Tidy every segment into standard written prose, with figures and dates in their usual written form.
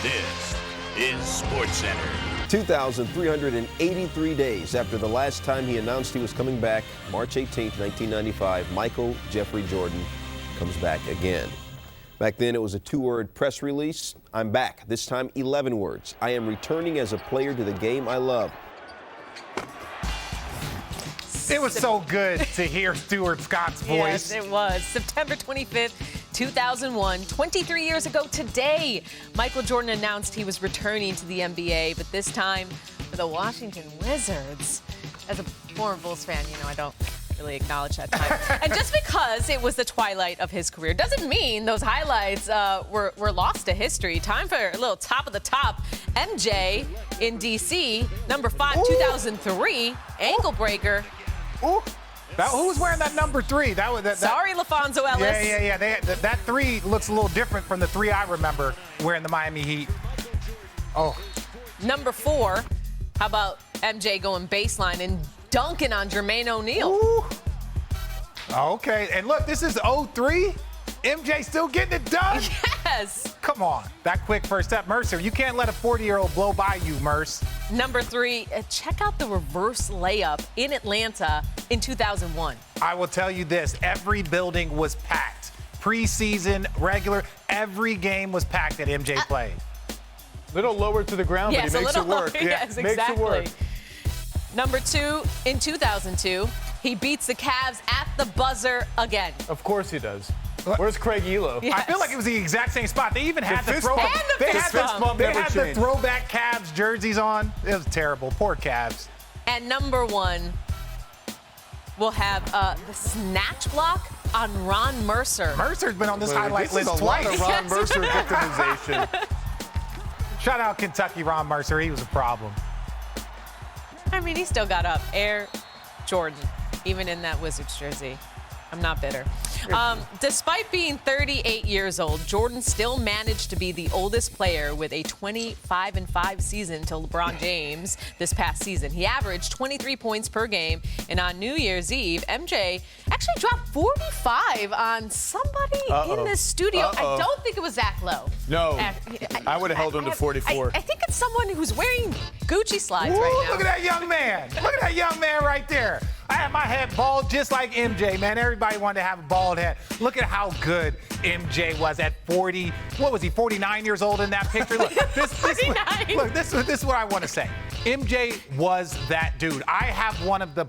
This is SportsCenter. 2,383 days after the last time he announced he was coming back, March 18th, 1995, Michael Jeffrey Jordan comes back again. Back then, it was a 2-word press release. I'm back. This time, 11 words. I am returning as a player to the game I love. It was so good to hear Stuart Scott's voice. Yes, it was. September 25th, 2001, 23 years ago today, Michael Jordan announced he was returning to the NBA, but this time for the Washington Wizards. As a former Bulls fan, I don't really acknowledge that time. And just because it was the twilight of his career doesn't mean those highlights were lost to history. Time for a little top of the top. MJ in D.C., number 5, Ooh. 2003, ankle breaker. Ooh. Who was wearing that number 3? Sorry, LaFonso Ellis. Yeah. That 3 looks a little different from the 3 I remember wearing the Miami Heat. Oh. Number 4, how about MJ going baseline and dunking on Jermaine O'Neal? Ooh. Okay, and look, this is 03. MJ still getting it done? Yes. Come on. That quick first step. Mercer, you can't let a 40-year-old blow by you, Merce. Number 3, check out the reverse layup in Atlanta in 2001. I will tell you this. Every building was packed. Preseason, regular, every game was packed that MJ played. Little lower to the ground, yes, but he makes it work. Yes, makes exactly. it work. Number 2, in 2002, he beats the Cavs at the buzzer again. Of course he does. Where's Craig Elo? Yes. I feel like it was the exact same spot. They even had the throwback. They had the throwback Cavs jerseys on. It was terrible. Poor Cavs. And number 1, we'll have the snatch block on Ron Mercer. Mercer's been on this highlight list twice. This is a lot of Ron Mercer victimization. Shout out Kentucky Ron Mercer. He was a problem. I mean, he still got up. Air Jordan, even in that Wizards jersey. I'm not bitter. Despite being 38 years old, Jordan still managed to be the oldest player with a 25-5 season to LeBron James this past season. He averaged 23 points per game, and on New Year's Eve, MJ actually dropped 45 on somebody in this studio. I don't think it was Zach Lowe. No, I would have held him to 44. I think it's someone who's wearing Gucci slides right now. Look at that young man. Look at that young man right there. I had my head bald just like MJ, man. Everybody wanted to have a bald head. Look at how good MJ was at 40. What was he, 49 years old in that picture? Look, this is what I want to say. MJ was that dude. I have one of the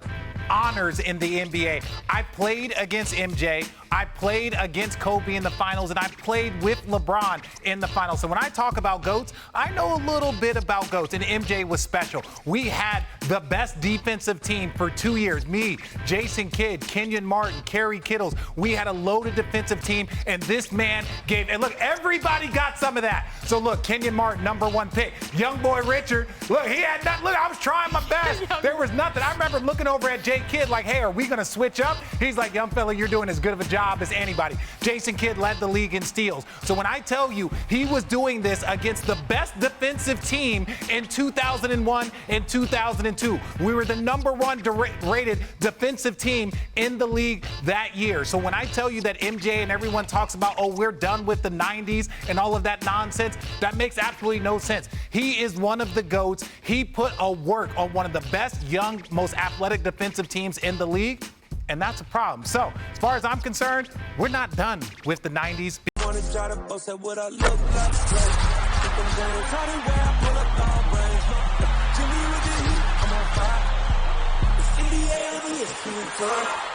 honors in the NBA. I played against MJ. I played against Kobe in the finals, and I played with LeBron in the finals. So when I talk about GOATs, I know a little bit about GOATs, and MJ was special. We had the best defensive team for 2 years. Me, Jason Kidd, Kenyon Martin, Kerry Kittles. We had a loaded defensive team, and this man gave, and look, everybody got some of that. So look, Kenyon Martin, number 1 pick. Young boy Richard, look, he had nothing. Look, I was trying my best. There was nothing. I remember looking over at Jay Kidd like, hey, are we going to switch up? He's like, young fella, you're doing as good of a job as anybody. Jason Kidd led the league in steals. So when I tell you he was doing this against the best defensive team in 2001 and 2002, we were the number 1 rated defensive team in the league that year. So when I tell you that MJ and everyone talks about, oh, we're done with the 90s and all of that nonsense, that makes absolutely no sense. He is one of the GOATs. He put a work on one of the best young, most athletic defensive teams in the league. And that's a problem. So, as far as I'm concerned, we're not done with the 90s. I'm on fire.